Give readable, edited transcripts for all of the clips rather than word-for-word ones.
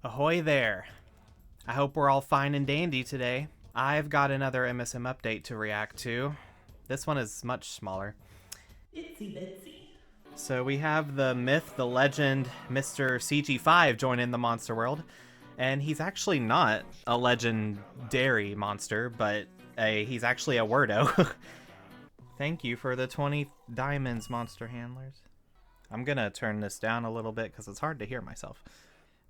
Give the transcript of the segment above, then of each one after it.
Ahoy there! I hope we're all fine and dandy today. I've got another MSM update to react to. This one is much smaller. Itsy bitsy. So we have the myth, the legend, Mr. CG5 joining the monster world. And he's actually not a legendary monster, but he's actually a wordo. Thank you for the 20 diamonds, monster handlers. I'm gonna turn this down a little bit because it's hard to hear myself.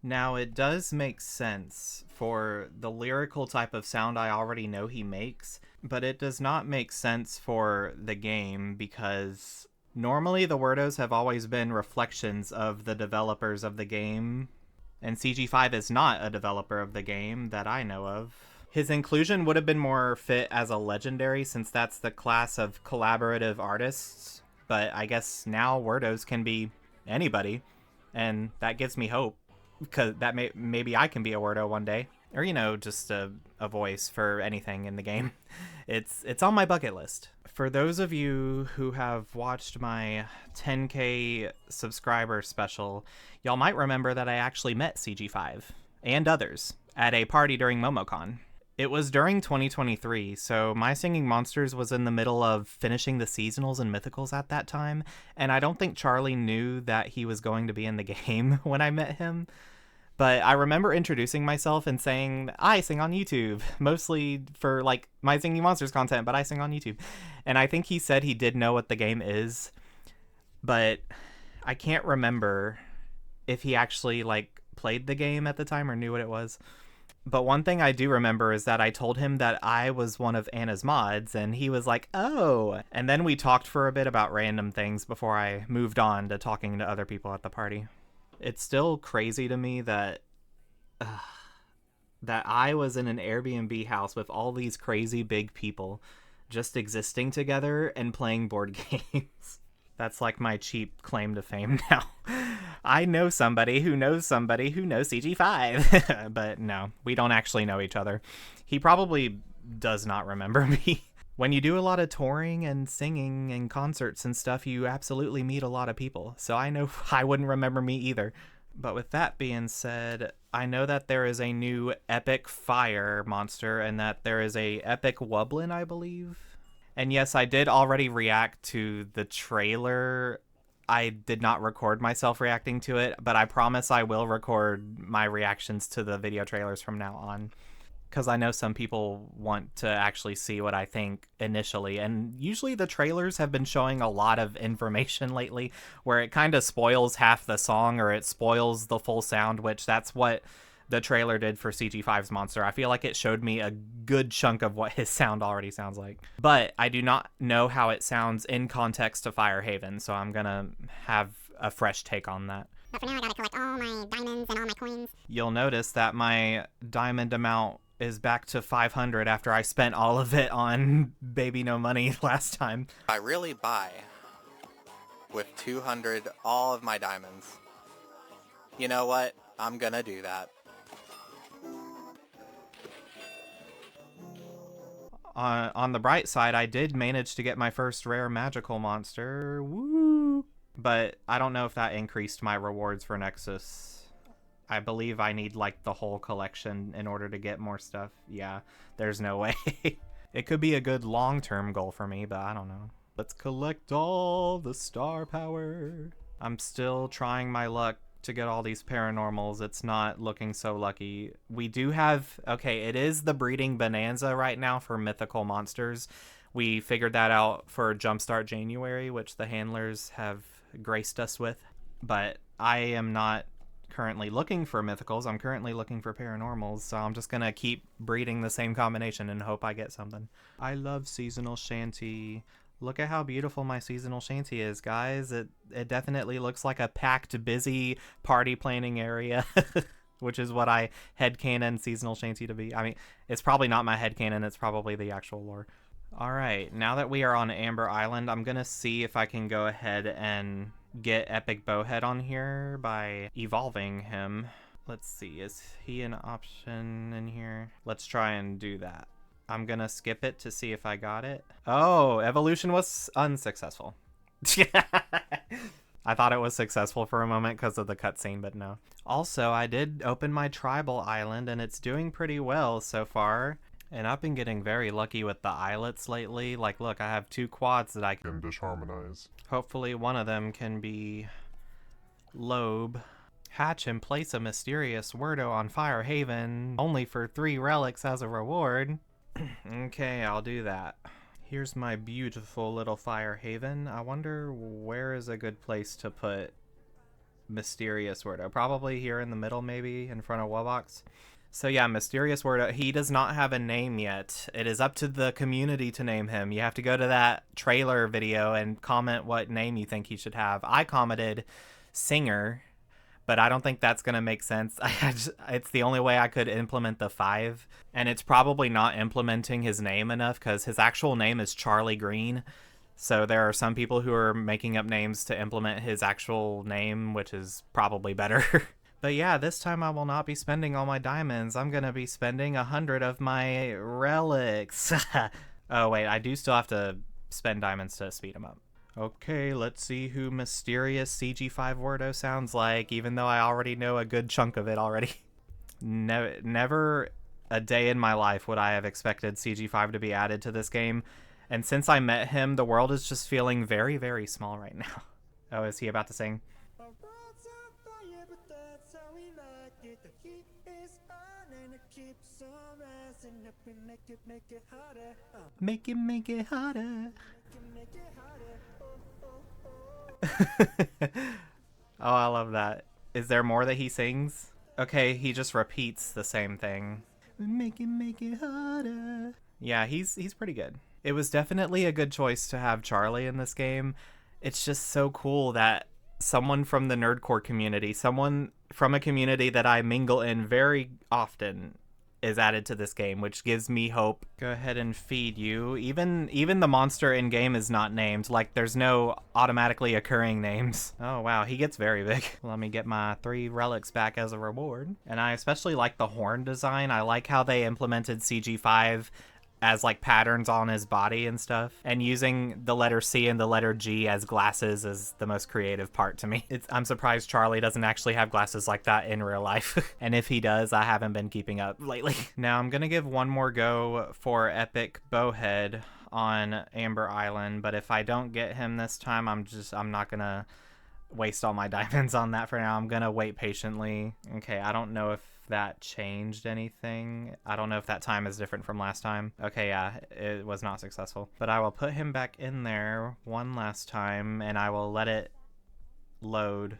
Now, it does make sense for the lyrical type of sound I already know he makes, but it does not make sense for the game because normally the wordos have always been reflections of the developers of the game, and CG5 is not a developer of the game that I know of. His inclusion would have been more fit as a legendary since that's the class of collaborative artists, but I guess now wordos can be anybody, and that gives me hope. Because that maybe I can be a wordo one day, or just a voice for anything in the game. It's on my bucket list. For those of you who have watched my 10K subscriber special, y'all might remember that I actually met CG5 and others at a party during MomoCon. It was during 2023, so My Singing Monsters was in the middle of finishing the seasonals and mythicals at that time, and I don't think Charlie knew that he was going to be in the game when I met him. But I remember introducing myself and saying, I sing on YouTube, mostly for My Singing Monsters content, but I sing on YouTube. And I think he said he did know what the game is, but I can't remember if he actually played the game at the time or knew what it was. But one thing I do remember is that I told him that I was one of Anna's mods, and he was like, oh. And then we talked for a bit about random things before I moved on to talking to other people at the party. It's still crazy to me that I was in an Airbnb house with all these crazy big people just existing together and playing board games. That's like my cheap claim to fame now. I know somebody who knows CG5. But no, we don't actually know each other. He probably does not remember me. When you do a lot of touring and singing and concerts and stuff, you absolutely meet a lot of people. So I know I wouldn't remember me either. But with that being said, I know that there is a new epic fire monster and that there is a epic wublin, I believe. And yes, I did already react to the trailer. I did not record myself reacting to it, but I promise I will record my reactions to the video trailers from now on. Because I know some people want to actually see what I think initially, and usually the trailers have been showing a lot of information lately where it kind of spoils half the song or it spoils the full sound, which that's what the trailer did for CG5's monster. I feel like it showed me a good chunk of what his sound already sounds like. But I do not know how it sounds in context to Firehaven, so I'm gonna have a fresh take on that. But for now, I gotta collect all my diamonds and all my coins. You'll notice that my diamond amount is back to 500 after I spent all of it on Baby No Money last time. I really buy with 200 all of my diamonds. You know what? I'm gonna do that. On the bright side, I did manage to get my first rare magical monster. Woo! But I don't know if that increased my rewards for Nexus. I believe I need the whole collection in order to get more stuff. Yeah, there's no way. It could be a good long-term goal for me, but I don't know. Let's collect all the star power. I'm still trying my luck to get all these paranormals. It's not looking so lucky. We do have, okay, it is the breeding bonanza right now for mythical monsters. We figured that out for Jumpstart January, which the handlers have graced us with. But I am not currently looking for mythicals. I'm currently looking for paranormals, so I'm just gonna keep breeding the same combination and hope I get something. I love seasonal shanty. Look at how beautiful my seasonal shanty is, guys. It definitely looks like a packed, busy party planning area, which is what I headcanon seasonal shanty to be. I mean, it's probably not my headcanon, it's probably the actual lore. Alright, now that we are on Amber Island, I'm gonna see if I can go ahead and get Epic Bowhead on here by evolving him. Let's see, is he an option in here? Let's try and do that. I'm gonna skip it to see if I got it. Oh, evolution was unsuccessful. I thought it was successful for a moment because of the cutscene, but no. Also, I did open my tribal island, and it's doing pretty well so far. And I've been getting very lucky with the islets lately. Like, look, I have 2 quads that I can disharmonize. Hopefully one of them can be Lobe. Hatch and place a mysterious Wordo on Fire Haven, only for 3 relics as a reward. Okay, I'll do that. Here's my beautiful little Fire Haven. I wonder where is a good place to put Mysterious Wordo. Probably here in the middle, maybe, in front of Wubbox. So yeah, Mysterious Wordo, he does not have a name yet. It is up to the community to name him. You have to go to that trailer video and comment what name you think he should have. I commented Singer, but I don't think that's going to make sense. It's the only way I could implement the 5, and it's probably not implementing his name enough because his actual name is Charlie Green. So there are some people who are making up names to implement his actual name, which is probably better. But yeah, this time I will not be spending all my diamonds. I'm going to be spending 100 of my relics. Oh wait, I do still have to spend diamonds to speed them up. Okay, let's see who Mysterious CG5 Wordo sounds like, even though I already know a good chunk of it already. Never a day in my life would I have expected CG5 to be added to this game. And since I met him, the world is just feeling very, very small right now. Oh, is he about to sing? Make it harder. Oh, I love that. Is there more that he sings? Okay, he just repeats the same thing. Make it harder. Yeah, he's pretty good. It was definitely a good choice to have Charlie in this game. It's just so cool that someone from the nerdcore community, someone from a community that I mingle in very often, is added to this game, which gives me hope. Go ahead and feed you. Even the monster in game is not named. Like, there's no automatically occurring names. Oh wow, he gets very big. Let me get my 3 relics back as a reward. And I especially like the horn design. I like how they implemented CG5 as like patterns on his body and stuff, and using the letter C and the letter G as glasses is the most creative part to me. I'm surprised Charlie doesn't actually have glasses like that in real life. And if he does, I haven't been keeping up lately. Now I'm gonna give one more go for Epic Bowhead on Amber Island, but if I don't get him this time, I'm not gonna waste all my diamonds on that for now. I'm gonna wait patiently. Okay, I don't know if that changed anything. I don't know if that time is different from last time. Okay, yeah, it was not successful. But I will put him back in there one last time, and I will let it load.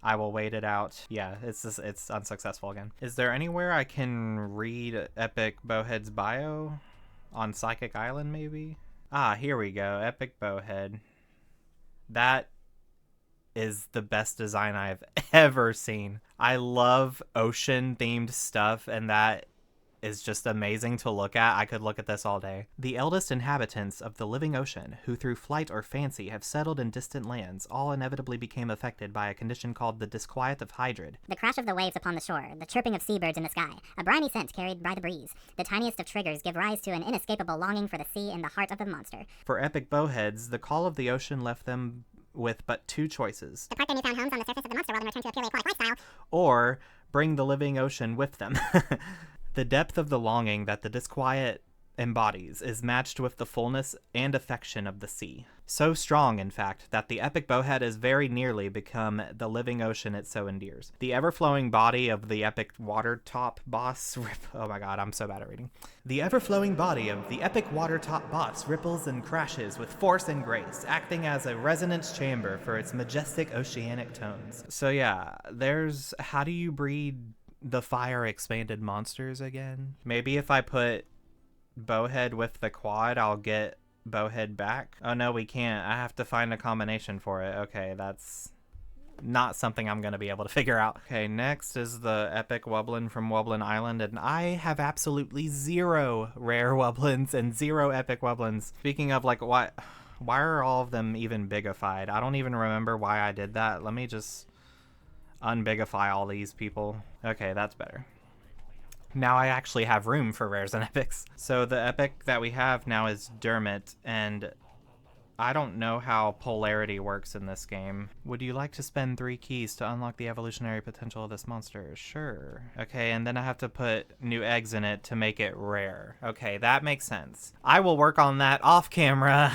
I will wait it out. Yeah, it's unsuccessful again. Is there anywhere I can read Epic Bowhead's bio? On Psychic Island, maybe? Ah, here we go. Epic Bowhead. That is the best design I've ever seen. I love ocean-themed stuff, and that is just amazing to look at. I could look at this all day. The eldest inhabitants of the living ocean, who through flight or fancy have settled in distant lands, all inevitably became affected by a condition called the disquiet of Hydrid. The crash of the waves upon the shore, the chirping of seabirds in the sky, a briny scent carried by the breeze. The tiniest of triggers give rise to an inescapable longing for the sea in the heart of the monster. For Epic Bowheads, the call of the ocean left them with but 2 choices. Depart their newfound homes on the surface of the monster world and return to a purely aquatic lifestyle. Or bring the living ocean with them. The depth of the longing that the disquiet embodies is matched with the fullness and affection of the sea. So strong, in fact, that the epic bowhead has very nearly become the living ocean it so endears. The ever-flowing body of the epic water-top boss oh my god, I'm so bad at reading. The ever-flowing body of the epic water-top boss ripples and crashes with force and grace, acting as a resonance chamber for its majestic oceanic tones. So yeah, there's how do you breed the fire expanded monsters again? Maybe if I put Bowhead with the quad, I'll get Bowhead back. Oh no, we can't. I have to find a combination for it. Okay, that's not something I'm gonna be able to figure out. Okay, next is the epic Wublin from Wublin Island, and I have absolutely 0 rare Wublins and 0 epic Wublins. Speaking of, like, why are all of them even bigified? I don't even remember why I did that. Let me just unbigify all these people. Okay, that's better. Now I actually have room for rares and epics. So the epic that we have now is Dermot, and I don't know how polarity works in this game. Would you like to spend 3 keys to unlock the evolutionary potential of this monster? Sure. Okay, and then I have to put new eggs in it to make it rare. Okay, that makes sense. I will work on that off camera.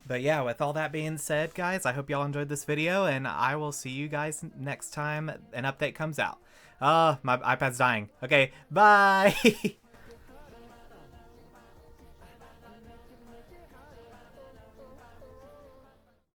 But yeah, with all that being said, guys, I hope y'all enjoyed this video, and I will see you guys next time an update comes out. My iPad's dying. Okay, bye!